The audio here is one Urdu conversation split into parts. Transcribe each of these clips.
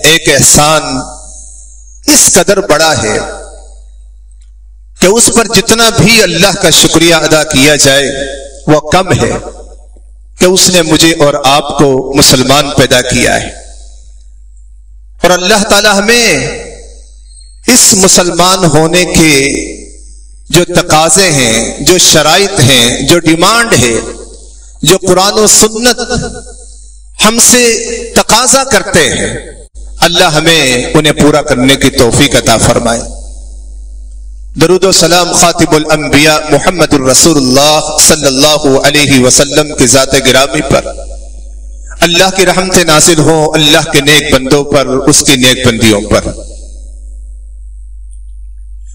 ایک احسان اس قدر بڑا ہے کہ اس پر جتنا بھی اللہ کا شکریہ ادا کیا جائے وہ کم ہے کہ اس نے مجھے اور آپ کو مسلمان پیدا کیا ہے. اور اللہ تعالی ہمیں اس مسلمان ہونے کے جو تقاضے ہیں، جو شرائط ہیں، جو ڈیمانڈ ہے، جو قرآن و سنت ہم سے تقاضا کرتے ہیں، اللہ ہمیں انہیں پورا کرنے کی توفیق عطا فرمائے. درود و سلام خاتم الانبیاء محمد الرسول اللہ صلی اللہ علیہ وسلم کی ذات گرامی پر، اللہ کی رحمت نازل ہو اللہ کے نیک بندوں پر، اس کی نیک بندیوں پر.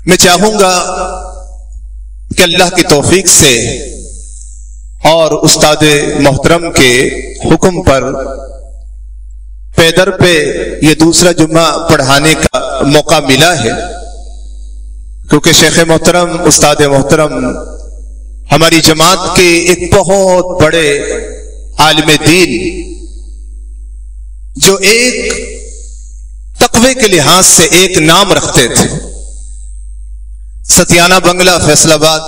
میں چاہوں گا کہ اللہ کی توفیق سے اور استاد محترم کے حکم پر پیدر پہ یہ دوسرا جمعہ پڑھانے کا موقع ملا ہے، کیونکہ شیخ محترم، استاد محترم ہماری جماعت کے ایک بہت بڑے عالم دین، جو ایک تقوی کے لحاظ سے ایک نام رکھتے تھے، ستیانہ بنگلہ فیصل آباد،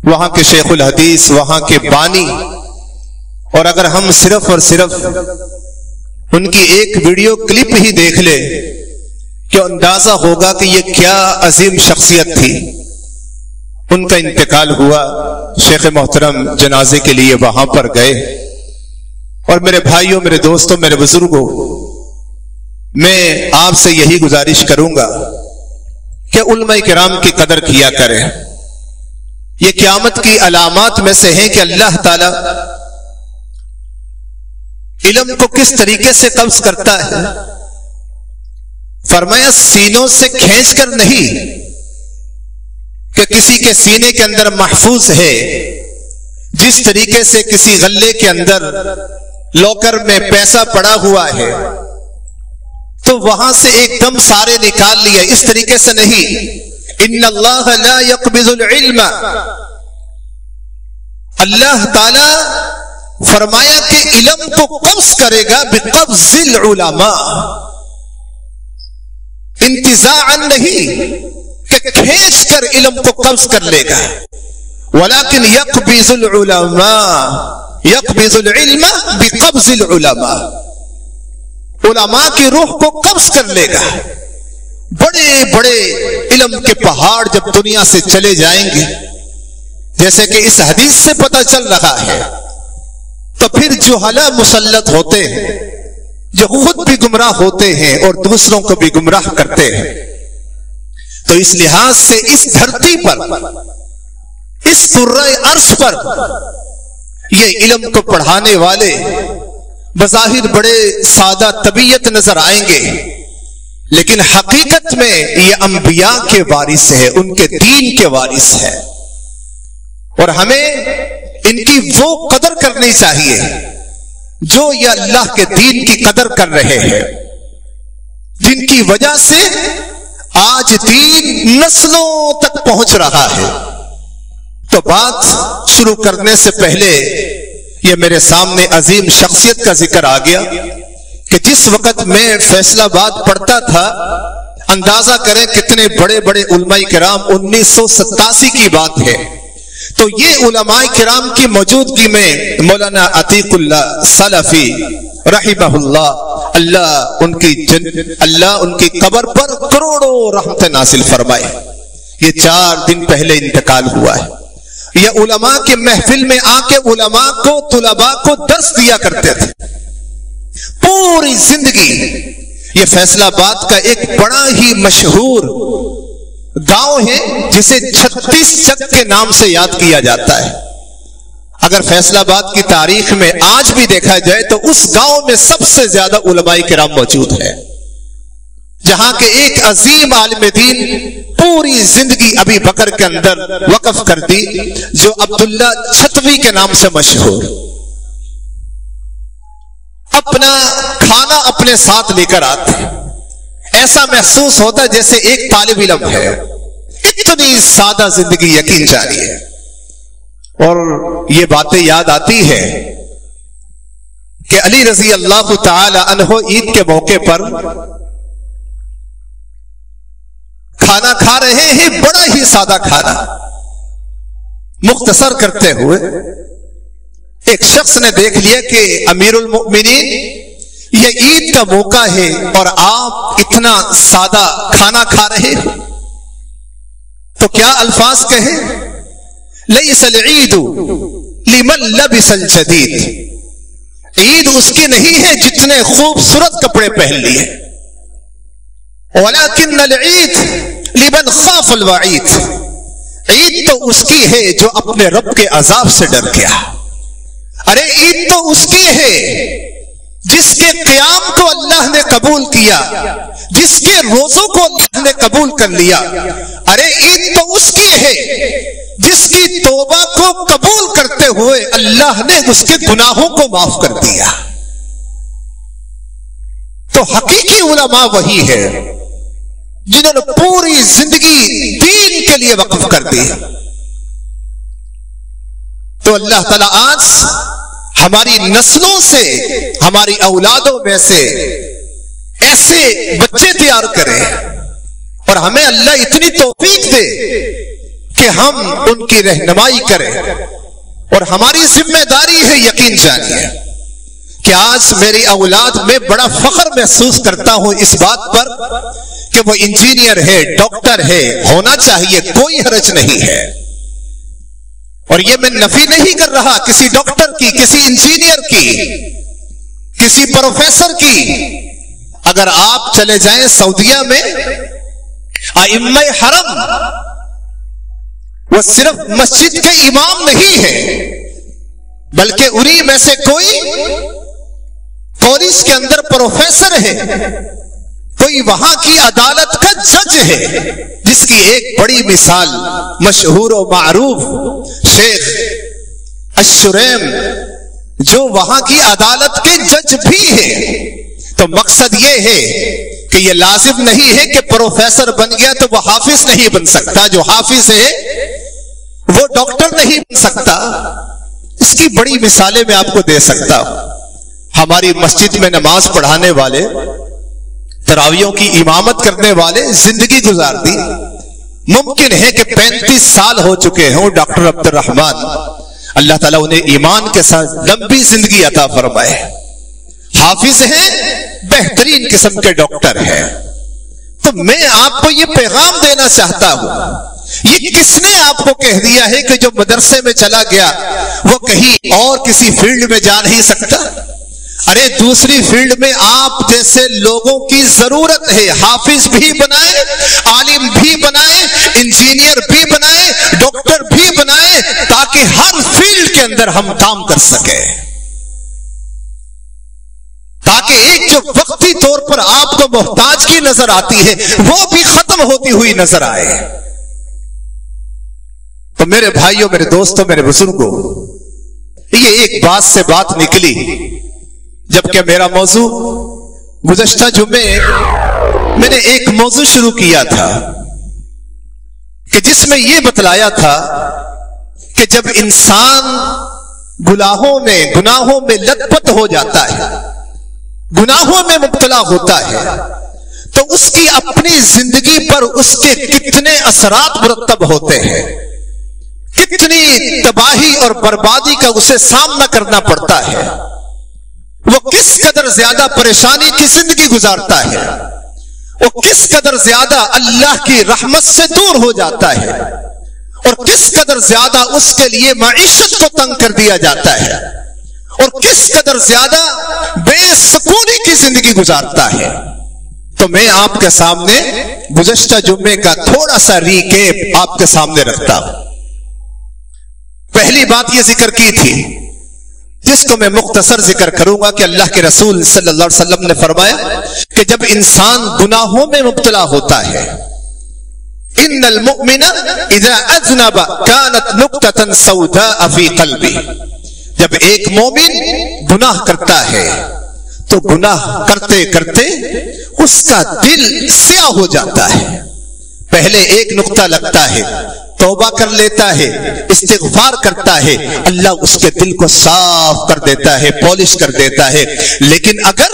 وہاں کے شیخ الحدیث، وہاں کے بانی. اور اگر ہم صرف اور صرف ان کی ایک ویڈیو کلپ ہی دیکھ لیں کہ اندازہ ہوگا کہ یہ کیا عظیم شخصیت تھی. ان کا انتقال ہوا، شیخ محترم جنازے کے لیے وہاں پر گئے. اور میرے بھائیوں، میرے دوستوں، میرے بزرگوں، میں آپ سے یہی گزارش کروں گا کہ علماء کرام کی قدر کیا کریں. یہ قیامت کی علامات میں سے ہیں کہ اللہ تعالی علم کو کس طریقے سے قبض کرتا ہے. فرمایا سینوں سے کھینچ کر نہیں کہ کسی کے سینے کے اندر محفوظ ہے، جس طریقے سے کسی غلے کے اندر لوکر میں پیسہ پڑا ہوا ہے تو وہاں سے ایک دم سارے نکال لیے، اس طریقے سے نہیں. ان اللہ لا يقبض العلم، اللہ تعالی فرمایا کہ علم کو قبض کرے گا بقبض العلماء، انتزاعا نہیں کہ کھینچ کر علم کو قبض کر لے گا، ولیکن يقبض العلماء، يقبض العلم بقبض العلماء، علماء کی روح کو قبض کر لے گا. بڑے بڑے علم کے پہاڑ جب دنیا سے چلے جائیں گے، جیسے کہ اس حدیث سے پتہ چل رہا ہے، تو پھر جہلا مسلط ہوتے ہیں جو خود بھی گمراہ ہوتے ہیں اور دوسروں کو بھی گمراہ کرتے ہیں. تو اس لحاظ سے اس دھرتی پر، اس کرۂ عرش پر یہ علم کو پڑھانے والے بظاہر بڑے سادہ طبیعت نظر آئیں گے، لیکن حقیقت میں یہ انبیاء کے وارث ہے، ان کے دین کے وارث ہے. اور ہمیں ان کی وہ قدر کرنی چاہیے جو یہ اللہ کے دین کی قدر کر رہے ہیں، جن کی وجہ سے آج دین نسلوں تک پہنچ رہا ہے. تو بات شروع کرنے سے پہلے یہ میرے سامنے عظیم شخصیت کا ذکر آ گیا کہ جس وقت میں فیصل آباد پڑھتا تھا، اندازہ کریں کتنے بڑے بڑے علماء کرام، 1987 کی بات ہے. تو یہ علماء کرام کی موجودگی میں مولانا عتیق اللہ سلفی رحمہ اللہ ان کی قبر پر کروڑوں رحمت نازل فرمائے. یہ 4 دن پہلے انتقال ہوا ہے. یہ علماء کے محفل میں آ کے علماء کو، طلباء کو درس دیا کرتے تھے. پوری زندگی یہ فیصل آباد کا ایک بڑا ہی مشہور گاؤں ہے جسے 36 چک کے نام سے یاد کیا جاتا ہے. اگر فیصل آباد کی تاریخ میں آج بھی دیکھا جائے تو اس گاؤں میں سب سے زیادہ علماء کرام موجود ہیں، جہاں کے ایک عظیم عالم دین پوری زندگی ابی بکر کے اندر وقف کر دی، جو عبداللہ چھتوی کے نام سے مشہور. اپنا کھانا اپنے ساتھ لے کر آتے، ایسا محسوس ہوتا جیسے ایک طالب علم ہے. اتنی سادہ زندگی یقین جاری ہے. اور یہ باتیں یاد آتی ہے کہ علی رضی اللہ تعالی عنہ عید کے موقع پر کھانا کھا رہے ہیں، بڑا ہی سادہ کھانا، مختصر کرتے ہوئے ایک شخص نے دیکھ لیا کہ امیر المؤمنین یہ عید کا موقع ہے اور آپ اتنا سادہ کھانا کھا رہے ہیں، تو کیا الفاظ کہیں؟ لیس العید لمن لبس الجدید، عید اس کی نہیں ہے جتنے خوبصورت کپڑے پہن لیے، ولکن العید لمن خاف الوعید، عید تو اس کی ہے جو اپنے رب کے عذاب سے ڈر گیا۔ ارے عید تو اس کی ہے جس کے قیام کو اللہ نے قبول کیا، جس کے روزوں کو اللہ نے قبول کر لیا۔ ارے عید تو اس کی ہے جس کی توبہ کو قبول کرتے ہوئے اللہ نے اس کے گناہوں کو معاف کر دیا۔ تو حقیقی علماء وہی ہے جنہوں نے پوری زندگی دین کے لیے وقف کر دی۔ تو اللہ تعالیٰ آج ہماری نسلوں سے، ہماری اولادوں میں سے ایسے بچے تیار کرے اور ہمیں اللہ اتنی توفیق دے کہ ہم ان کی رہنمائی کریں، اور ہماری ذمہ داری ہے، یقین جانیے کہ آج میری اولاد میں بڑا فخر محسوس کرتا ہوں اس بات پر کہ وہ انجینئر ہے، ڈاکٹر ہے، ہونا چاہیے، کوئی حرج نہیں ہے۔ اور یہ میں نفی نہیں کر رہا کسی ڈاکٹر کی، کسی انجینئر کی، کسی پروفیسر کی۔ اگر آپ چلے جائیں سعودیہ میں، ائمہ حرم وہ صرف مسجد کے امام نہیں ہے، بلکہ انہی میں سے کوئی کالج کے اندر پروفیسر ہے، کوئی وہاں کی عدالت کا جج ہے، جس کی ایک بڑی مثال مشہور و معروف شیخ الشریم، جو وہاں کی عدالت کے جج بھی ہیں۔ تو مقصد یہ ہے کہ یہ لازم نہیں ہے کہ پروفیسر بن گیا تو وہ حافظ نہیں بن سکتا، جو حافظ ہے وہ ڈاکٹر نہیں بن سکتا۔ اس کی بڑی مثالیں میں آپ کو دے سکتا ہوں۔ ہماری مسجد میں نماز پڑھانے والے، تراویحوں کی امامت کرنے والے زندگی گزار دی، ممکن ہے کہ 35 سال ہو چکے ہوں، ڈاکٹر عبد الرحمان، اللہ تعالیٰ انہیں ایمان کے ساتھ لمبی زندگی عطا فرمائے، حافظ ہیں، بہترین قسم کے ڈاکٹر ہیں۔ تو میں آپ کو یہ پیغام دینا چاہتا ہوں، یہ کس نے آپ کو کہہ دیا ہے کہ جو مدرسے میں چلا گیا وہ کہیں اور کسی فیلڈ میں جا نہیں سکتا؟ ارے دوسری فیلڈ میں آپ جیسے لوگوں کی ضرورت ہے، حافظ بھی بنائے، عالم بھی بنائے، انجینئر بھی بنائے، ڈاکٹر بھی بنائے، تاکہ ہر فیلڈ کے اندر ہم کام کر سکیں، تاکہ ایک جو وقتی طور پر آپ کو محتاج کی نظر آتی ہے وہ بھی ختم ہوتی ہوئی نظر آئے۔ تو میرے بھائیوں، میرے دوستوں، میرے بزرگوں، یہ ایک بات سے بات نکلی، جبکہ میرا موضوع گزشتہ جمعے میں نے ایک موضوع شروع کیا تھا کہ جس میں یہ بتلایا تھا کہ جب انسان گناہوں میں لت پت ہو جاتا ہے، گناہوں میں مبتلا ہوتا ہے، تو اس کی اپنی زندگی پر اس کے کتنے اثرات مرتب ہوتے ہیں، کتنی تباہی اور بربادی کا اسے سامنا کرنا پڑتا ہے، وہ کس قدر زیادہ پریشانی کی زندگی گزارتا ہے، وہ کس قدر زیادہ اللہ کی رحمت سے دور ہو جاتا ہے، اور کس قدر زیادہ اس کے لیے معیشت کو تنگ کر دیا جاتا ہے، اور کس قدر زیادہ بے سکونی کی زندگی گزارتا ہے۔ تو میں آپ کے سامنے گزشتہ جمعے کا تھوڑا سا ریکیپ آپ کے سامنے رکھتا ہوں۔ پہلی بات یہ ذکر کی تھی، جس کو میں مختصر ذکر کروں گا، کہ اللہ کے رسول صلی اللہ علیہ وسلم نے فرمایا کہ جب انسان گناہوں میں مبتلا ہوتا ہے، ان المؤمن اذا اذنب كانت نقطة سوداء في قلبه، جب ایک مومن گناہ کرتا ہے تو گناہ کرتے کرتے اس کا دل سیاہ ہو جاتا ہے، پہلے ایک نقطہ لگتا ہے، توبہ کر لیتا ہے، استغفار کرتا ہے، اللہ اس کے دل کو صاف کر دیتا ہے، پالش کر دیتا ہے۔ لیکن اگر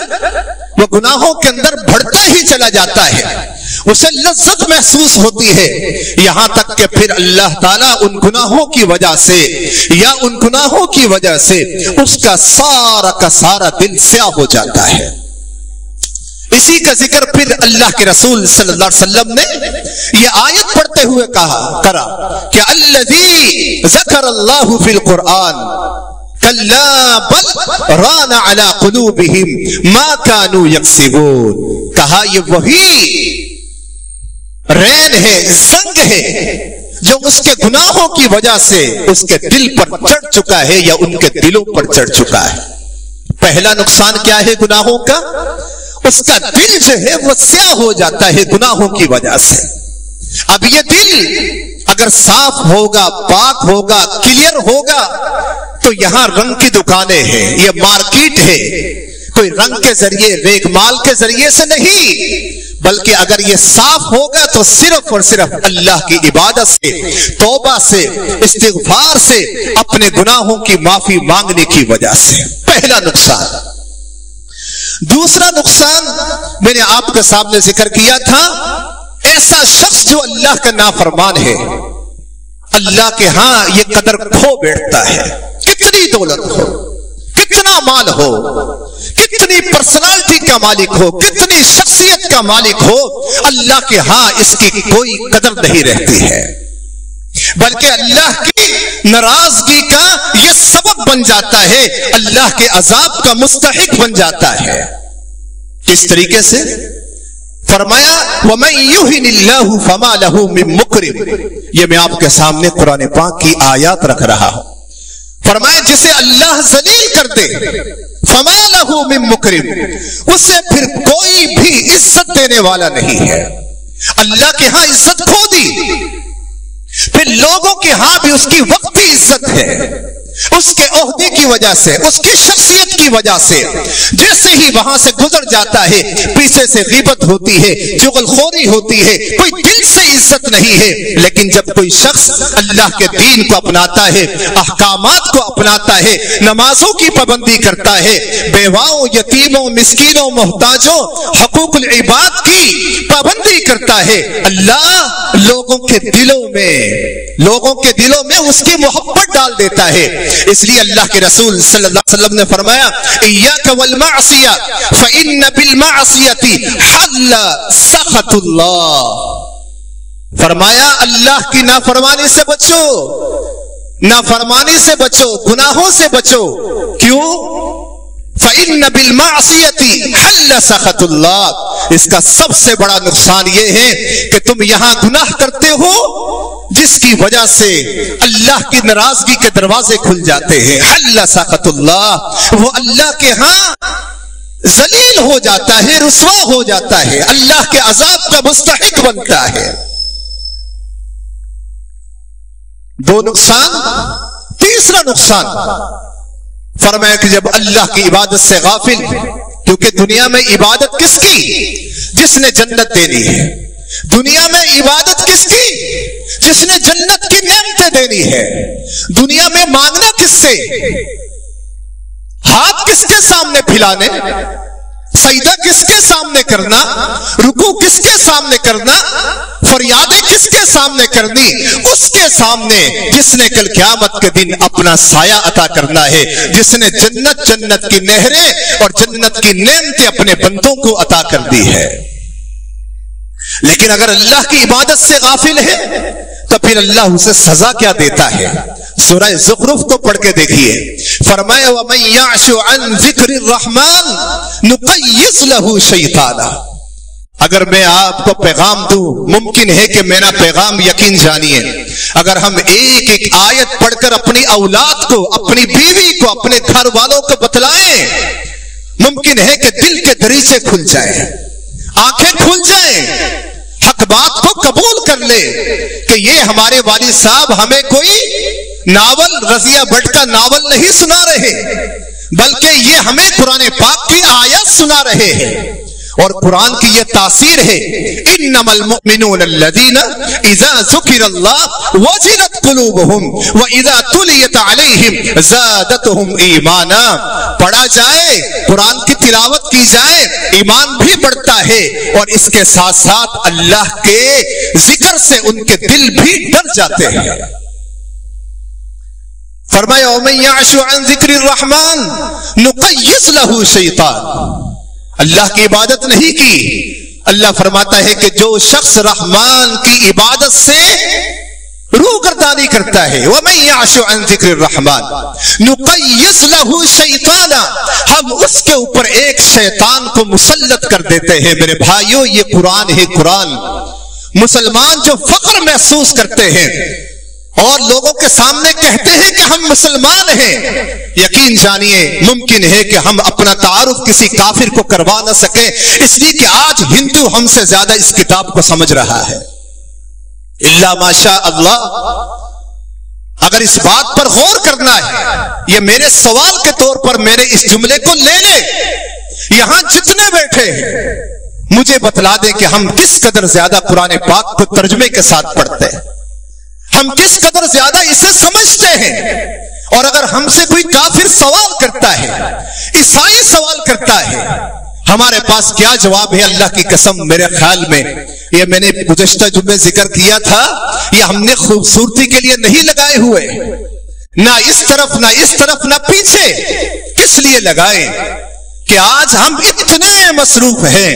وہ گناہوں کے اندر بڑھتا ہی چلا جاتا ہے، اسے لذت محسوس ہوتی ہے، یہاں تک کہ پھر اللہ تعالیٰ ان گناہوں کی وجہ سے یا ان گناہوں کی وجہ سے اس کا سارا دل سیاہ ہو جاتا ہے۔ اسی کا ذکر پھر اللہ کے رسول صلی اللہ علیہ وسلم نے یہ آیت پڑھتے ہوئے کرا کہ الذی ذکر اللہ فی القرآن کلا بل ران علی قلوبہم ما کانوا یکسبون۔ کہا یہ وہی رین ہے، زنگ ہے جو اس کے گناہوں کی وجہ سے اس کے دل پر چڑھ چکا ہے یا ان کے دلوں پر چڑھ چکا ہے۔ پہلا نقصان کیا ہے گناہوں کا؟ اس کا دل جو ہے وہ سیاہ ہو جاتا ہے گناہوں کی وجہ سے۔ اب یہ دل اگر صاف ہوگا، پاک ہوگا، کلیئر ہوگا تو یہاں رنگ کی دکانیں ہیں، یہ مارکیٹ ہے، کوئی رنگ کے ذریعے، ریگ مال کے ذریعے سے نہیں، بلکہ اگر یہ صاف ہوگا تو صرف اور صرف اللہ کی عبادت سے، توبہ سے، استغفار سے، اپنے گناہوں کی معافی مانگنے کی وجہ سے۔ پہلا نقصان۔ دوسرا نقصان میں نے آپ کے سامنے ذکر کیا تھا، ایسا شخص جو اللہ کا نافرمان ہے، اللہ کے ہاں یہ قدر کھو بیٹھتا ہے، کتنی دولت ہو، کتنا مال ہو، کتنی پرسنالٹی کا مالک ہو، کتنی شخصیت کا مالک ہو، اللہ کے ہاں اس کی کوئی قدر نہیں رہتی ہے، بلکہ اللہ کی ناراضگی کا یہ سبب بن جاتا ہے، اللہ کے عذاب کا مستحق بن جاتا ہے۔ کس طریقے سے؟ فرمایا وَمَن يُهِنِ اللَّهُ فَمَا لَهُ مِن مُكْرِمٍ۔ یہ میں آپ کے سامنے قرآن پاک کی آیات رکھ رہا ہوں۔ فرمایا جسے اللہ ذلیل کر دے، فَمَا لَهُ مِن مُكْرِمٍ، اسے پھر کوئی بھی عزت دینے والا نہیں ہے۔ اللہ کے ہاں عزت کھو دی، پھر لوگوں کے ہاں بھی اس کی وقتی عزت ہے، اس کے عہدے کی وجہ سے، اس کی شخصیت کی وجہ سے، جیسے ہی وہاں سے گزر جاتا ہے پیچھے سے غیبت ہوتی ہے، چغلخوری ہوتی ہے، کوئی دل سے عزت نہیں ہے۔ لیکن جب کوئی شخص اللہ کے دین کو اپناتا ہے، احکامات کو اپناتا ہے، نمازوں کی پابندی کرتا ہے، بیواؤں، یتیموں، مسکینوں، محتاجوں، حقوق العباد کی پابندی کرتا ہے، اللہ لوگوں کے دلوں میں اس کی محبت ڈال دیتا ہے۔ اس لیے اللہ کے رسول صلی اللہ علیہ وسلم نے فرمایا ایاک والمعصیہ فإن بالمعصیۃ حل سخط اللہ۔ فرمایا اللہ کی نافرمانی سے بچو، نافرمانی سے بچو، گناہوں سے بچو۔ کیوں؟ فإن بالمعصیۃ حل سخط اللہ۔ اس کا سب سے بڑا نقصان یہ ہے کہ تم یہاں گناہ کرتے ہو جس کی وجہ سے اللہ کی ناراضگی کے دروازے کھل جاتے ہیں۔ حل سخط اللہ، وہ اللہ کے ہاں ذلیل ہو جاتا ہے، رسوا ہو جاتا ہے، اللہ کے عذاب کا مستحق بنتا ہے۔ دو نقصان۔ تیسرا نقصان فرمایا کہ جب اللہ کی عبادت سے غافل، کیونکہ دنیا میں عبادت کس کی؟ جس نے جنت دینی ہے۔ دنیا میں عبادت کس کی؟ جس نے جنت کی نعمتیں دینی ہے۔ دنیا میں مانگنا کس سے؟ ہاتھ کس کے سامنے پھیلانے، سجدہ کس کے سامنے کرنا، رکوع کس کے سامنے کرنا، فریادیں کس کے سامنے کرنی؟ اس کے سامنے جس نے کل قیامت کے دن اپنا سایہ عطا کرنا ہے، جس نے جنت کی نہریں اور جنت کی نعمتیں اپنے بندوں کو عطا کر دی ہے۔ لیکن اگر اللہ کی عبادت سے غافل ہے تو پھر اللہ اسے سزا کیا دیتا ہے؟ سورہ زخرف کو پڑھ کے دیکھیے، فرمایا وَمَن يَعْشُ عَن ذِكْرِ الرَّحْمَنِ نُقَيِّضْ لَهُ شَيْطَانًا۔ اگر میں آپ کو پیغام دوں، ممکن ہے کہ میرا پیغام یقین جانیے، اگر ہم ایک ایک آیت پڑھ کر اپنی اولاد کو، اپنی بیوی کو، اپنے گھر والوں کو بتلائیں، ممکن ہے کہ دل کے دریچے کھل جائیں، آنکھیں کھل جائیں، حق بات کو قبول کر لے کہ یہ ہمارے والد صاحب ہمیں کوئی ناول، رضیہ بھٹ کا ناول نہیں سنا رہے، بلکہ یہ ہمیں قرآن پاک کی آیت سنا رہے ہیں۔ اور قرآن کی یہ تاثیر ہے، انما المؤمنون الذین اذا ذکر اللہ وجلت قلوبہم واذا تلیت علیہم زادتہم ایمانا. پڑھا جائے، قرآن کی تلاوت کی جائے، ایمان بھی بڑھتا ہے، اور اس کے ساتھ ساتھ اللہ کے ذکر سے ان کے دل بھی ڈر جاتے ہیں. فرمایا ومن یعش عن ذکر الرحمن نقیض له شیطان. اللہ کی عبادت نہیں کی، اللہ فرماتا ہے کہ جو شخص رحمان کی عبادت سے روگردانی کرتا ہے، وَمَن يَعْشُ عَن ذِكْرِ الرَّحْمَنِ نُقَيِّضْ لَهُ شَيْطَانًا، ہم اس کے اوپر ایک شیطان کو مسلط کر دیتے ہیں. میرے بھائیوں، یہ قرآن ہے. قرآن مسلمان جو فخر محسوس کرتے ہیں اور لوگوں کے سامنے کہتے ہیں کہ ہم مسلمان ہیں، یقین جانیے ممکن ہے کہ ہم اپنا تعارف کسی کافر کو کروا نہ سکیں، اس لیے کہ آج ہندو ہم سے زیادہ اس کتاب کو سمجھ رہا ہے. الا ماشاء اللہ. اگر اس بات پر غور کرنا ہے، یہ میرے سوال کے طور پر میرے اس جملے کو لے لے، یہاں جتنے بیٹھے ہیں مجھے بتلا دیں کہ ہم کس قدر زیادہ قرآن پاک کو ترجمے کے ساتھ پڑھتے ہیں، ہم کس قدر زیادہ اسے سمجھتے ہیں. اور اگر ہم سے کوئی کافر سوال کرتا ہے، عیسائی سوال کرتا ہے، ہمارے پاس کیا جواب ہے؟ اللہ کی قسم میرے خیال میں یہ میں نے گزشتہ جمعے ذکر کیا تھا، یہ ہم نے خوبصورتی کے لیے نہیں لگائے ہوئے، نہ اس طرف نہ اس طرف نہ پیچھے. کس لیے لگائے؟ کہ آج ہم اتنے مصروف ہیں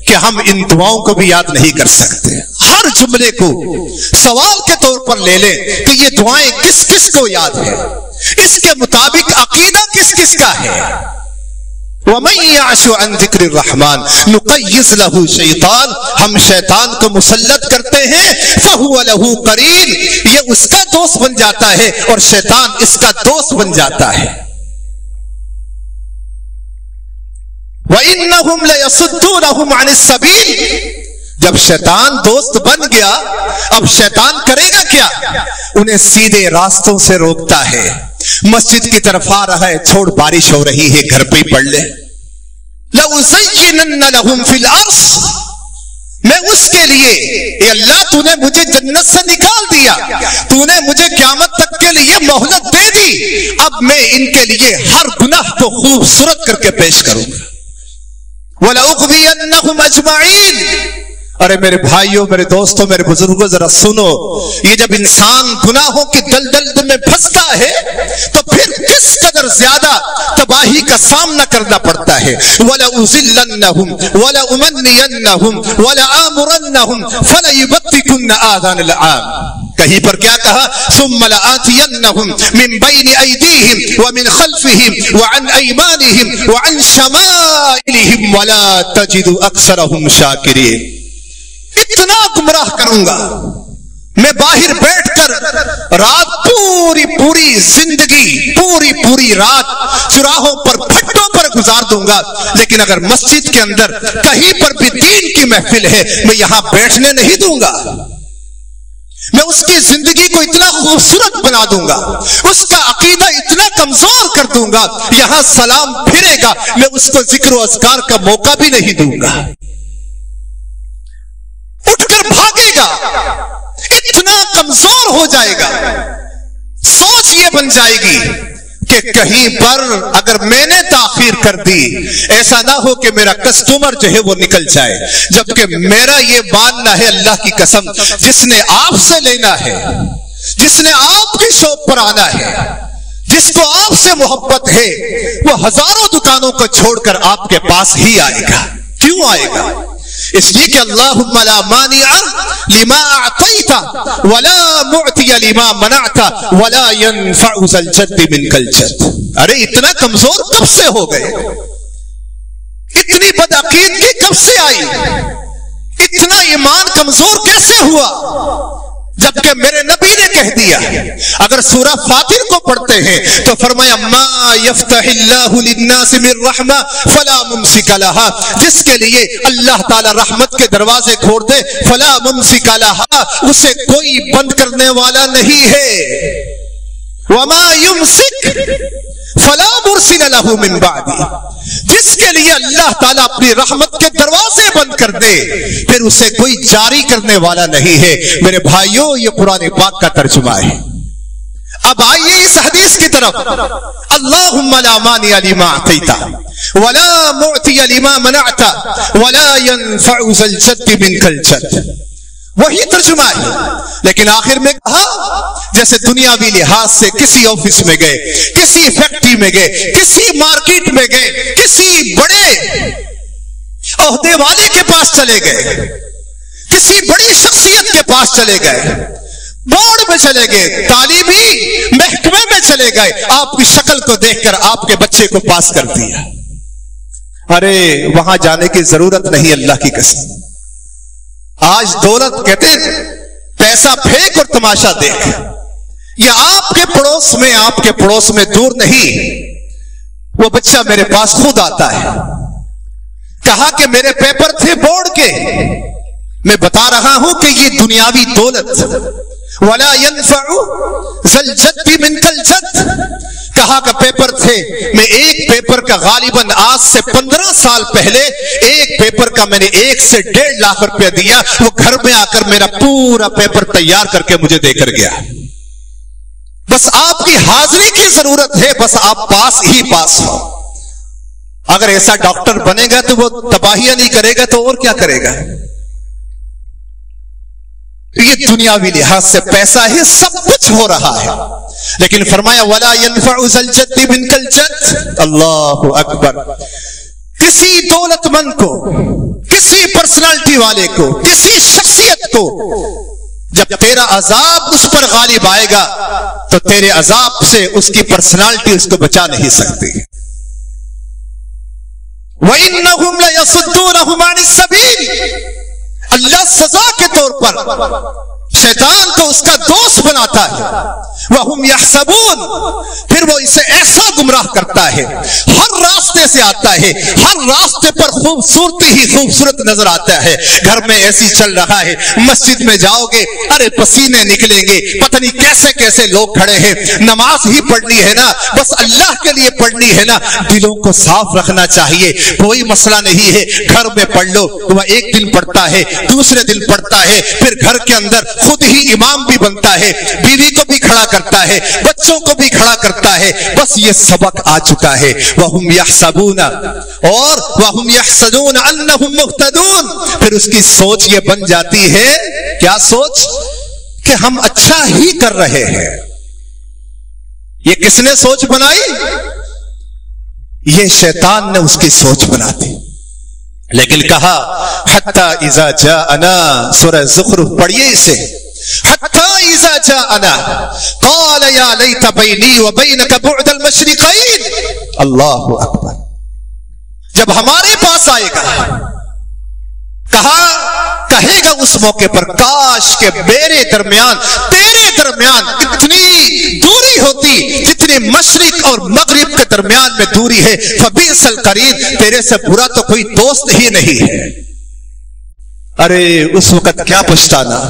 کہ ہم ان دعاؤں کو بھی یاد نہیں کر سکتے. ہر جملے کو سوال کے طور پر لے لیں کہ یہ دعائیں کس کس کو یاد ہیں، اس کے مطابق عقیدہ کس کس کا ہے. وَمَن يَعْشُ عَن ذِكْرِ الرَّحْمَنِ نُقَيِّضْ لَهُ شَيْطَانًا، ہم شیطان کو مسلط کرتے ہیں، فَهُوَ لَهُ قَرِينٌ، یہ اس کا دوست بن جاتا ہے اور شیطان اس کا دوست بن جاتا ہے. وَإِنَّهُمْ لَيَصُدُّونَهُمْ عَنِ السَّبِيلِ، جب شیطان دوست بن گیا اب شیطان کرے گا کیا؟ انہیں سیدھے راستوں سے روکتا ہے. مسجد کی طرف آ رہا ہے، چھوڑ بارش ہو رہی ہے گھر پہ ہی پڑھ لے. لَأُزَيِّنَنَّ لَهُمْ فِي الْأَرْضِ، میں اس کے لیے، اے اللہ تو نے مجھے جنت سے نکال دیا، تو نے مجھے قیامت تک کے لیے مہلت دے دی، اب میں ان کے لیے ہر گناہ کو خوبصورت کر کے پیش کروں گا. وَلَأُغْوِيَنَّهُمْ أَجْمَعِينَ. ارے میرے بھائیوں، میرے دوستوں، میرے بزرگوں، ذرا سنو، یہ جب انسان گناہوں کی دلدل میں پھنستا ہے تو پھر کس قدر زیادہ تباہی کا سامنا کرنا پڑتا ہے. وَلَأُذِلَّنَّهُمْ وَلَأُمَنِّيَنَّهُمْ وَلَآمُرَنَّهُمْ فَلَيُبَتِّكُنَّ آذَانَ الْأَنْعَامِ. کہیں پر کیا کہا؟ ثُمَّ لَآتِيَنَّهُمْ مِنْ بَيْنِ أَيْدِيهِمْ وَمِنْ خَلْفِهِمْ وَعَنْ أَيْمَانِهِمْ وَعَنْ شَمَائِلِهِمْ وَلَا تَجِدُ أَكْثَرَهُمْ شَاكِرِينَ. اتنا گمراہ کروں گا، میں باہر بیٹھ کر رات پوری زندگی پوری رات چراہوں پر پھٹوں پر گزار دوں گا، لیکن اگر مسجد کے اندر کہیں پر بھی دین کی محفل ہے میں یہاں بیٹھنے نہیں دوں گا. میں اس کی زندگی کو اتنا خوبصورت بنا دوں گا، اس کا عقیدہ اتنا کمزور کر دوں گا، یہاں سلام پھرے گا میں اس کو ذکر و اذکار کا موقع بھی نہیں دوں گا، اٹھ کر بھاگے گا، اتنا کمزور ہو جائے گا. سوچ یہ بن جائے گی کہ کہیں پر اگر میں نے تاخیر کر دی، ایسا نہ ہو کہ میرا کسٹمر جو ہے وہ نکل جائے. جبکہ میرا یہ ماننا ہے اللہ کی قسم، جس نے آپ سے لینا ہے، جس نے آپ کی شاپ پر آنا ہے، جس کو آپ سے محبت ہے، وہ ہزاروں دکانوں کو چھوڑ کر آپ کے پاس ہی آئے گا. کیوں آئے گا؟ اس لیے کہ اللہم لا مانع لما اعطیت ولا معطی لما منعت ولا ينفع ذا الجد منک الجد. ارے اتنا کمزور کب سے ہو گئے؟ اتنی بدعقیدگی کب سے آئی؟ اتنا ایمان کمزور کیسے ہوا؟ جبکہ میرے نبی نے کہہ دیا. اگر سورہ فاطر کو پڑھتے ہیں تو فرمایا ما یفتح اللہ للناس من رحمہ فلا ممسک لها، جس کے لیے اللہ تعالی رحمت کے دروازے کھول دے فلا ممسک لها، اسے کوئی بند کرنے والا نہیں ہے. وما یمسک فلا مرسل له من بعدی، جس کے لیے اللہ تعالیٰ اپنی رحمت کے دروازے بند کر دے پھر اسے کوئی جاری کرنے والا نہیں ہے. میرے بھائیوں یہ قرآن پاک کا ترجمہ ہے. اب آئیے اس حدیث کی طرف. اللہم لا مانع لما اعطیت ولا معطی لما منعت ولا ينفع ذا الجد منک الجد. وہی ترجمہ ہے. لیکن آخر میں کہا جیسے دنیاوی لحاظ سے کسی آفس میں گئے, کسی فیکٹری میں گئے, کسی مارکیٹ میں گئے, کسی بڑے عہدے والے کے پاس چلے گئے, کسی بڑی شخصیت کے پاس چلے گئے, بورڈ میں چلے گئے, تعلیمی محکمے میں چلے گئے, آپ کی شکل کو دیکھ کر آپ کے بچے کو پاس کر دیا. ارے وہاں جانے کی ضرورت نہیں اللہ کی قسم. آج دولت کہتے پیسہ پھینک اور تماشا دیکھ. یہ آپ کے پڑوس میں دور نہیں وہ بچہ میرے پاس خود آتا ہے. کہا کہ میرے پیپر تھے بورڈ کے, میں بتا رہا ہوں کہ یہ دنیاوی دولت ولا ينفع ذا الجد منك الجد. کہا کہ پیپر تھے, میں ایک پیپر کا غالباً آج سے 15 سال پہلے ایک پیپر کا میں نے 1 سے 1.5 لاکھ روپیہ دیا. وہ گھر میں آ کر میرا پورا پیپر تیار کر کے مجھے دے کر گیا. بس آپ کی حاضری کی ضرورت ہے, بس آپ پاس ہی پاس ہو. اگر ایسا ڈاکٹر بنے گا تو وہ تباہیاں نہیں کرے گا تو اور کیا کرے گا. یہ دنیاوی لحاظ سے پیسہ ہی سب کچھ ہو رہا ہے. لیکن فرمایا ولا ينفع ذا الجد منك الجد. اللہ اکبر. کسی دولت مند کو, کسی پرسنالٹی والے کو, کسی شخصیت کو جب تیرا عذاب اس پر غالب آئے گا تو تیرے عذاب سے اس کی پرسنالٹی اس کو بچا نہیں سکتی. وَإِنَّهُمْ لَيَصُدُّونَهُمْ عَنِ السَّبِيلِ. اللہ سزا کے طور پر شیطان کو اس کا دوست بناتا ہے. وَهُمْ يَحْسَبُونَ. پھر وہ اسے ایسا گمراہ کرتا ہے, ہر راستے سے آتا ہے, ہر راستے پر خوبصورتی ہی خوبصورت نظر آتا ہے. گھر میں ایسی چل رہا ہے, مسجد میں جاؤ گے ارے پسینے نکلیں گے, پتہ نہیں کیسے کیسے لوگ کھڑے ہیں. نماز ہی پڑھنی ہے نا, بس اللہ کے لیے پڑھنی ہے نا. دلوں کو صاف رکھنا چاہیے, کوئی مسئلہ نہیں ہے. گھر میں پڑھ لو. وہ ایک دن پڑھتا ہے, دوسرے دن پڑھتا ہے, پھر گھر کے اندر خود ہی امام بھی بنتا ہے, بیوی کو بھی کھڑا کرتا ہے, بچوں کو بھی کھڑا کرتا ہے. بس یہ سبق آ چکا ہے. وَهُمْ يَحْسَبُونَ اور وَهُمْ يَحْسَدُونَ أَنَّهُمْ مُهْتَدُونَ. پھر اس کی سوچ یہ بن جاتی ہے, کیا سوچ, کہ ہم اچھا ہی کر رہے ہیں. یہ کس نے سوچ بنائی؟ یہ شیطان نے اس کی سوچ بنا دی. لیکن کہا حتی اذا جاءنا, سورہ زخرف پڑھیے اسے, حتی اذا جاءنا قال یا لیت بینی وبینک بعد المشرقین. اللہ اکبر. جب ہمارے پاس آئے گا, کہے گا اس موقع پر کاش کہ میرے درمیان تیرے درمیان اتنی دوری ہوتی جتنی مشرق اور مغرب کے درمیان میں دوری ہے. فبئس القرین. تیرے سے برا تو کوئی دوست ہی نہیں ہے. ارے اس وقت کیا پچھتانا.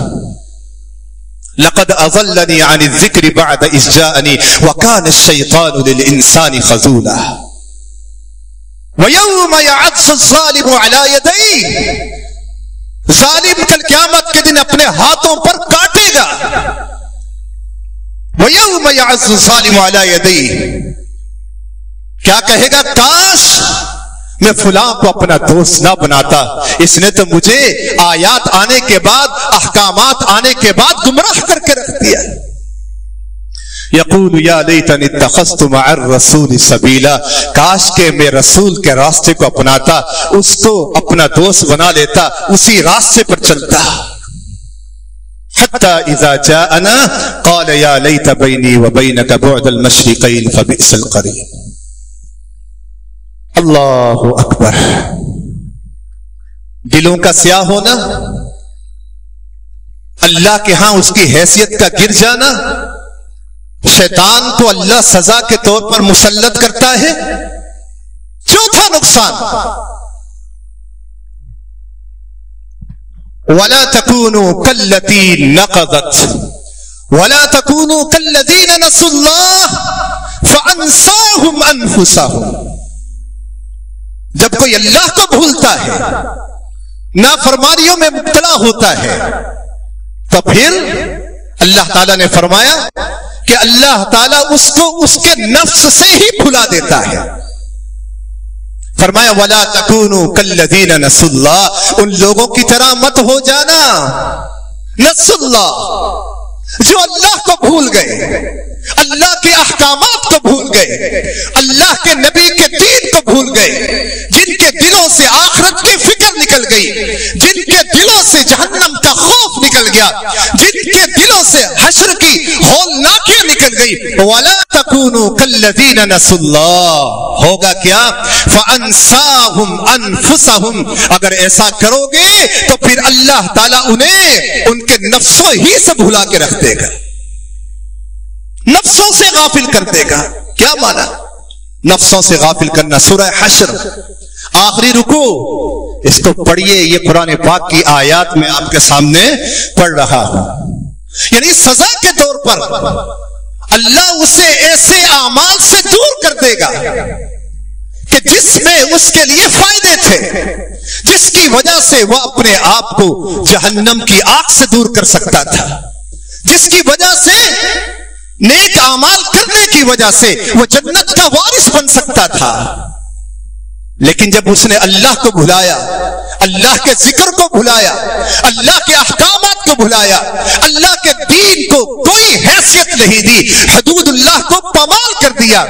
لقد اضلنی عن الذکر بعد اذ جاءنی وکان الشیطان للانسان خذولا ویوم یعض الظالم علی یدیہ. ظالم کل قیامت کے دن اپنے ہاتھوں پر کاٹے گا. وَيَوْمَ يَعَضُّ الظَّالِمُ عَلَى يَدَيْهِ. کیا کہے گا, کاش میں فلاں کو اپنا دوست نہ بناتا, اس نے تو مجھے آیات آنے کے بعد, احکامات آنے کے بعد گمراہ کر کے رکھ دیا. یقول یا لیتنی اتخذت مع الرسول سبیلا. کاش کہ میں رسول کے راستے کو اپناتا, اس کو اپنا دوست بنا لیتا, اسی راستے پر چلتا. حتی اذا جاءنا قال یا لیت بینی وبینک بعد المشرقین فبئس القرین. اللہ اکبر. دلوں کا سیاہ ہونا, اللہ کے ہاں اس کی حیثیت کا گر جانا, شیطان کو اللہ سزا کے طور پر مسلط کرتا ہے. چوتھا نقصان, وَلَا تَكُونُوا كَالَّتِي نَقَضَتْ وَلَا تَكُونُوا كَالَّذِينَ نَسُوا اللَّهَ فَأَنْسَاهُمْ أَنفُسَهُمْ. جب کوئی اللہ کو بھولتا ہے، نافرمانیوں میں مبتلا ہوتا ہے، تو پھر اللہ تعالیٰ نے فرمایا کہ اللہ تعالیٰ اس کو اس کے نفس سے ہی بھلا دیتا ہے۔ فرمایا وَلَا تَكُونُوا كَالَّذِينَ نَسُوا اللَّهَ، ان لوگوں کی طرح مت ہو جانا، نسوا اللہ، جو اللہ کو بھول گئے، اللہ کے احکامات کو بھول گئے، اللہ کے نبی کے دین کو بھول گئے، جن کے دلوں سے آخرت کی فکر نکل گئی، جن کے دلوں سے جہنم کا خوف نکل گیا، جن کے دلوں سے حشر کی ہولناکیاں نکل گئی۔ وَلَا تَكُونُوا كَالَّذِينَ نَسُوا اللَّهَ، ہوگا کیا؟ فَأَنسَاهُمْ أَنفُسَهُمْ، اگر ایسا کرو گے تو پھر اللہ تعالیٰ انہیں ان کے نفسوں ہی سے بھلا کے رکھ دے گا، نفسوں سے غافل کر دے گا۔ کیا مانا نفسوں سے غافل کرنا؟ سورہ حشر آخری رکوع، اس کو پڑھیے، یہ قرآن پاک کی آیات میں آپ کے سامنے پڑھ رہا ہوں۔ یعنی سزا کے طور پر اللہ اسے ایسے اعمال سے دور کر دے گا کہ جس میں اس کے لیے فائدے تھے، جس کی وجہ سے وہ اپنے آپ کو جہنم کی آگ سے دور کر سکتا تھا، جس کی وجہ سے نیک اعمال کرنے کی وجہ سے وہ جنت کا وارث بن سکتا تھا۔ لیکن جب اس نے اللہ کو بھلایا، اللہ کے ذکر کو بھلایا، اللہ کے احکامات کو بھلایا، اللہ کے دین کو کوئی حیثیت نہیں دی، حدود اللہ کو پامال کر دیا،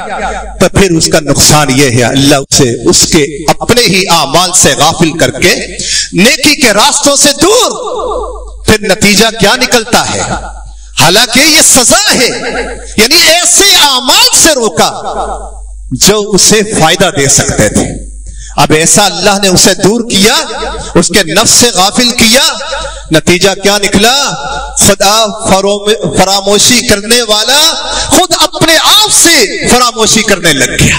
تو پھر اس کا نقصان یہ ہے اللہ اسے اس کے اپنے ہی اعمال سے غافل کر کے نیکی کے راستوں سے دور، پھر نتیجہ کیا نکلتا ہے؟ حالانکہ یہ سزا ہے، یعنی ایسے اعمال سے روکا جو اسے فائدہ دے سکتے تھے، اب ایسا اللہ نے اسے دور کیا، اس کے نفس سے غافل کیا، نتیجہ کیا نکلا؟ خدا فراموشی کرنے والا خود اپنے آپ سے فراموشی کرنے لگ گیا،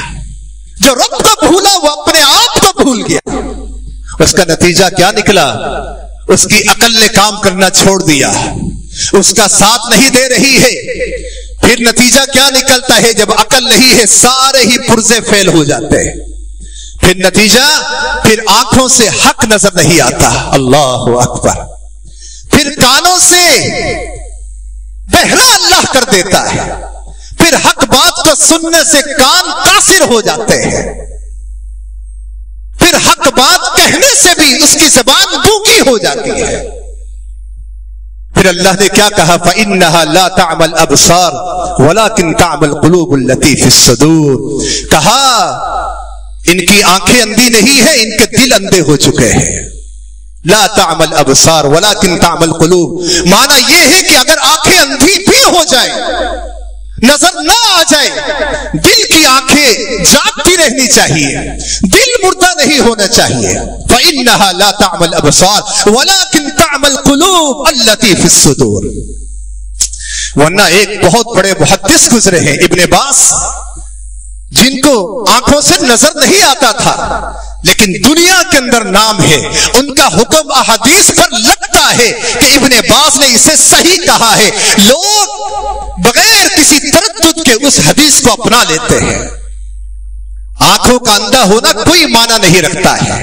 جو رب کو بھولا وہ اپنے آپ کو بھول گیا۔ اس کا نتیجہ کیا نکلا؟ اس کی عقل نے کام کرنا چھوڑ دیا، اس کا ساتھ نہیں دے رہی ہے۔ پھر نتیجہ کیا نکلتا ہے؟ جب عقل نہیں ہے سارے ہی پرزے فیل ہو جاتے ہیں۔ پھر نتیجہ، پھر آنکھوں سے حق نظر نہیں آتا، اللہ اکبر، پھر کانوں سے بہرا اللہ کر دیتا ہے، پھر حق بات کو سننے سے کان قاصر ہو جاتے ہیں، پھر حق بات کہنے سے بھی اس کی زبان گونگی ہو جاتی ہے۔ پھر اللہ نے کیا کہا؟ فَإِنَّهَا لَا تَعْمَى الْأَبْصَارُ وَلَكِنْ تَعْمَى الْقُلُوبُ الَّتِي فِي الصُّدُورِ، کہا ان کی آنکھیں اندھی نہیں ہیں، ان کے دل اندھے ہو چکے ہیں۔ لا تعمى الابصار ولكن تعمى القلوب، معنی یہ ہے کہ اگر آنکھیں اندھی بھی ہو جائیں، نظر نہ آ جائے، دل کی آنکھیں جاگتی رہنی چاہیے، دل مردہ نہیں ہونا چاہیے۔ فإنها لا تعمى الابصار ولكن تعمى القلوب التي في الصدور۔ ورنہ ایک بہت بڑے محدث گزرے ہیں ابن باز، جن کو آنکھوں سے نظر نہیں آتا تھا لیکن دنیا کے اندر نام ہے، ان کا حکم احادیث پر لگتا ہے کہ ابن باز نے اسے صحیح کہا ہے، لوگ بغیر کسی تردد کے اس حدیث کو اپنا لیتے ہیں۔ آنکھوں کا اندھا ہونا کوئی معنی نہیں رکھتا ہے،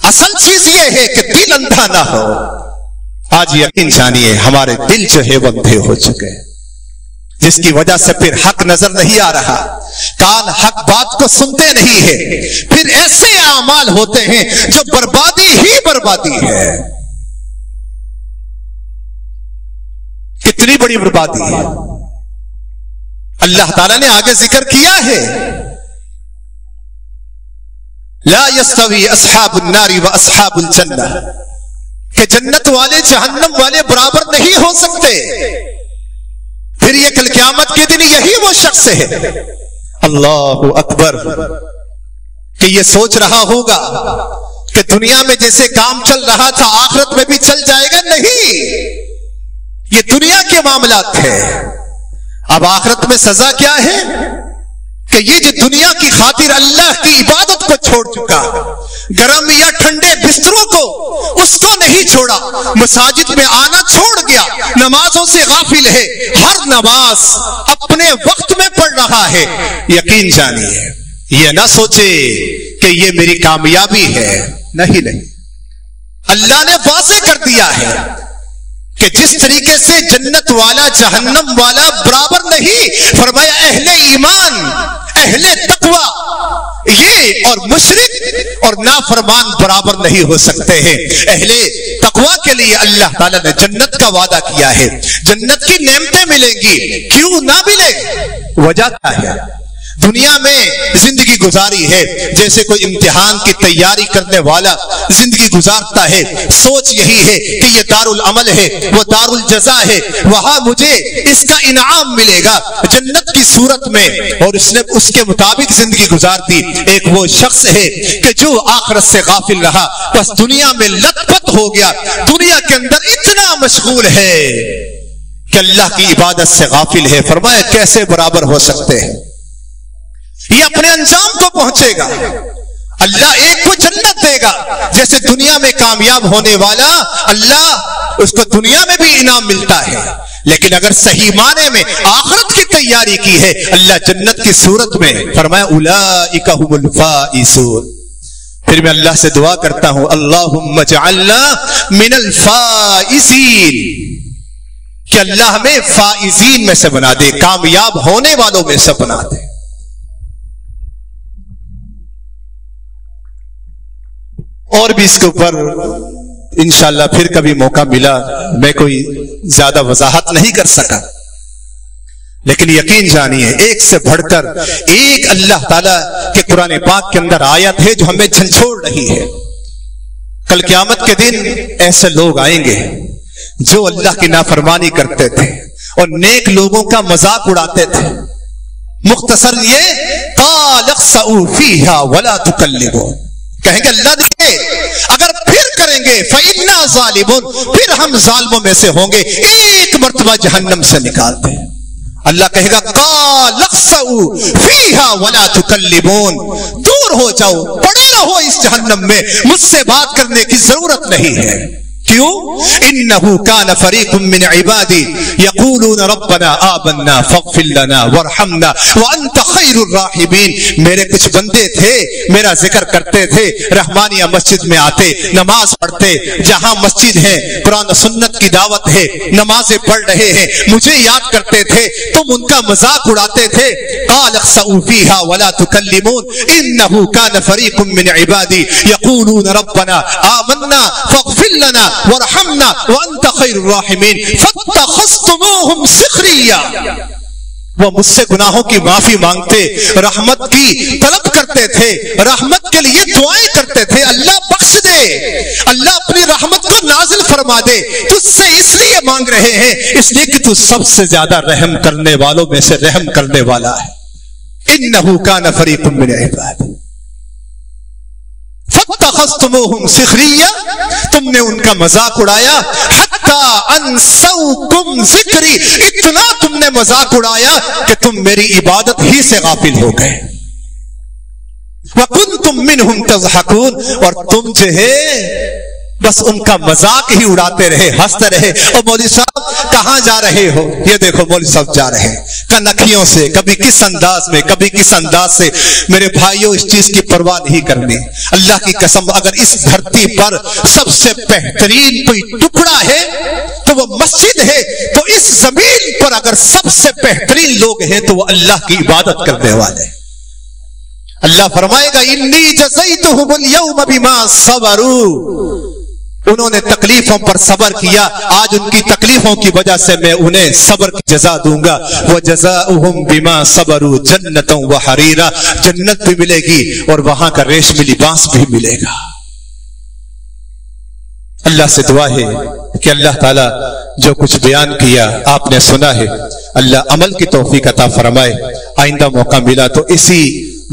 اصل چیز یہ ہے کہ دل اندھا نہ ہو۔ آج یقین جانیے ہمارے دل جو ہے وہ اندھے ہو چکے ہیں، جس کی وجہ سے پھر حق نظر نہیں آ رہا، کان حق بات کو سنتے نہیں ہے، پھر ایسے اعمال ہوتے ہیں جو بربادی ہی بربادی ہے۔ کتنی بڑی بربادی ہے! اللہ تعالیٰ نے آگے ذکر کیا ہے، لا يستوي اصحاب النار واصحاب الجنہ، کہ جنت والے جہنم والے برابر نہیں ہو سکتے۔ پھر یہ کل قیامت کے دن یہی وہ شخص ہے، اللہ اکبر، کہ یہ سوچ رہا ہوگا کہ دنیا میں جیسے کام چل رہا تھا آخرت میں بھی چل جائے گا، نہیں، یہ دنیا کے معاملات ہے۔ اب آخرت میں سزا کیا ہے کہ یہ جو دنیا کی خاطر اللہ کی عبادت کو چھوڑ چکا، گرم یا ٹھنڈے بستروں کو اس کو نہیں چھوڑا، مساجد میں آنا چھوڑ گیا، نمازوں سے غافل ہے، ہر نماز اپنے وقت میں پڑھ رہا ہے، یقین جانیے، یہ نہ سوچے کہ یہ میری کامیابی ہے، نہیں نہیں، اللہ نے واضح کر دیا ہے کہ جس طریقے سے جنت والا جہنم والا برابر نہیں، فرمایا اہل ایمان، اہل تقوی یہ اور مشرک اور نافرمان برابر نہیں ہو سکتے ہیں۔ اہل تقوی کے لیے اللہ تعالیٰ نے جنت کا وعدہ کیا ہے، جنت کی نعمتیں ملیں گی، کیوں نہ ملے؟ وجہ کیا ہے؟ دنیا میں زندگی گزاری ہے جیسے کوئی امتحان کی تیاری کرنے والا زندگی گزارتا ہے، سوچ یہی ہے کہ یہ دار العمل ہے، وہ دار الجزا ہے، وہاں مجھے اس کا انعام ملے گا جنت کی صورت میں، اور اس نے اس کے مطابق زندگی گزار دی۔ ایک وہ شخص ہے کہ جو آخرت سے غافل رہا، بس دنیا میں لت پت ہو گیا، دنیا کے اندر اتنا مشغول ہے کہ اللہ کی عبادت سے غافل ہے۔ فرمایا کیسے برابر ہو سکتے ہیں؟ یہ اپنے انجام کو پہنچے گا، اللہ ایک کو جنت دے گا، جیسے دنیا میں کامیاب ہونے والا اللہ اس کو دنیا میں بھی انعام ملتا ہے، لیکن اگر صحیح معنی میں آخرت کی تیاری کی ہے اللہ جنت کی صورت میں، فرمایا اولئک هم الفائزون۔ پھر میں اللہ سے دعا کرتا ہوں اللہم اجعلنا من الفائزین، کہ اللہ ہمیں فائزین میں سے بنا دے، کامیاب ہونے والوں میں سے بنا دے۔ اور بھی اس کے اوپر انشاءاللہ پھر کبھی موقع ملا، میں کوئی زیادہ وضاحت نہیں کر سکا، لیکن یقین جانیے ایک سے بڑھ کر ایک اللہ تعالیٰ کے قرآن پاک کے اندر آیت ہے جو ہمیں جھنجھوڑ رہی ہے۔ کل قیامت کے دن ایسے لوگ آئیں گے جو اللہ کی نافرمانی کرتے تھے اور نیک لوگوں کا مذاق اڑاتے تھے۔ مختصر یہ قال اخسئوا فیہا ولا تکلمون، کہیں گے اللہ دیکھے اگر پھر کریں گے فَإِنَّا ظَالِمُونَ، پھر ہم ظالموں میں سے ہوں گے، ایک مرتبہ جہنم سے نکال دیں۔ اللہ کہے گا قَالَ اخْسَئُوا فِيهَا وَلَا تُكَلِّمُونَ، دور ہو جاؤ، پڑے رہو اس جہنم میں، مجھ سے بات کرنے کی ضرورت نہیں ہے۔ کیوں؟ انہو کان فریق من عبادی یقولون ربنا آمنا فاغفر لنا وارحمنا وانت خیر الراحمین، میرے کچھ بندے تھے میرا ذکر کرتے تھے، رحمانیہ مسجد میں آتے، نماز پڑھتے، جہاں مسجد ہے قرآن و سنت کی دعوت ہے، نمازیں پڑھ رہے ہیں، مجھے یاد کرتے تھے، تم ان کا مذاق اڑاتے تھے۔ قال اخسئوا فیہا ولا تکلمون انہو کان فریق من عبادی یقولون ربنا آمنا فاغفر لنا وارحمنا وانت خیر الراحمین فاتخذتموہم سخریا، وہ مجھ سے گناہوں کی معافی مانگتے، رحمت کی طلب کرتے تھے، رحمت کے لیے دعائیں کرتے تھے، اللہ بخش دے، اللہ اپنی رحمت کو نازل فرما دے، تجھ سے اس لیے مانگ رہے ہیں اس لیے کہ تو سب سے زیادہ رحم کرنے والوں میں سے رحم کرنے والا ہے۔ انہو کان فریق من عبادی فاتخذتموہم سخریا، تم نے ان کا مذاق اڑایا، حتی انسوکم ذکری، اتنا تم نے مذاق اڑایا کہ تم میری عبادت ہی سے غافل ہو گئے۔ وکنتم منہم تضحکون، اور تم جو ہے بس ان کا مذاق ہی اڑاتے رہے، ہنستے رہے۔ اور مولوی صاحب کہاں جا رہے ہو؟ یہ دیکھو مولوی صاحب جا رہے ہیں کنکھیوں سے، کبھی کس انداز میں، کبھی کس انداز سے۔ میرے بھائیوں اس چیز کی پرواہ نہیں کرنی، اللہ کی قسم اگر اس دھرتی پر سب سے بہترین کوئی ٹکڑا ہے تو وہ مسجد ہے، تو اس زمین پر اگر سب سے بہترین لوگ ہیں تو وہ اللہ کی عبادت کرنے والے۔ اللہ فرمائے گا انی جزیتہم اليوم بما صبروا، انہوں نے تکلیفوں پر صبر کیا، آج ان کی تکلیفوں کی وجہ سے میں انہیں صبر کی جزا دوں گا۔ وَجَزَاؤُهُمْ بِمَا صَبَرُوا جَنَّةً وَحَرِيرًا، جنت بھی ملے گی اور وہاں کا ریشمی لباس بھی ملے گا۔ اللہ سے دعا ہے کہ اللہ تعالیٰ جو کچھ بیان کیا آپ نے سنا ہے، اللہ عمل کی توفیق عطا فرمائے۔ آئندہ موقع ملا تو اسی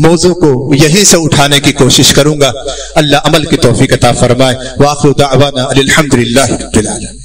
موضوع کو یہیں سے اٹھانے کی کوشش کروں گا، اللہ عمل کی توفیق عطا فرمائے۔ وآخر دعوانا الحمدللہ رب العالمین۔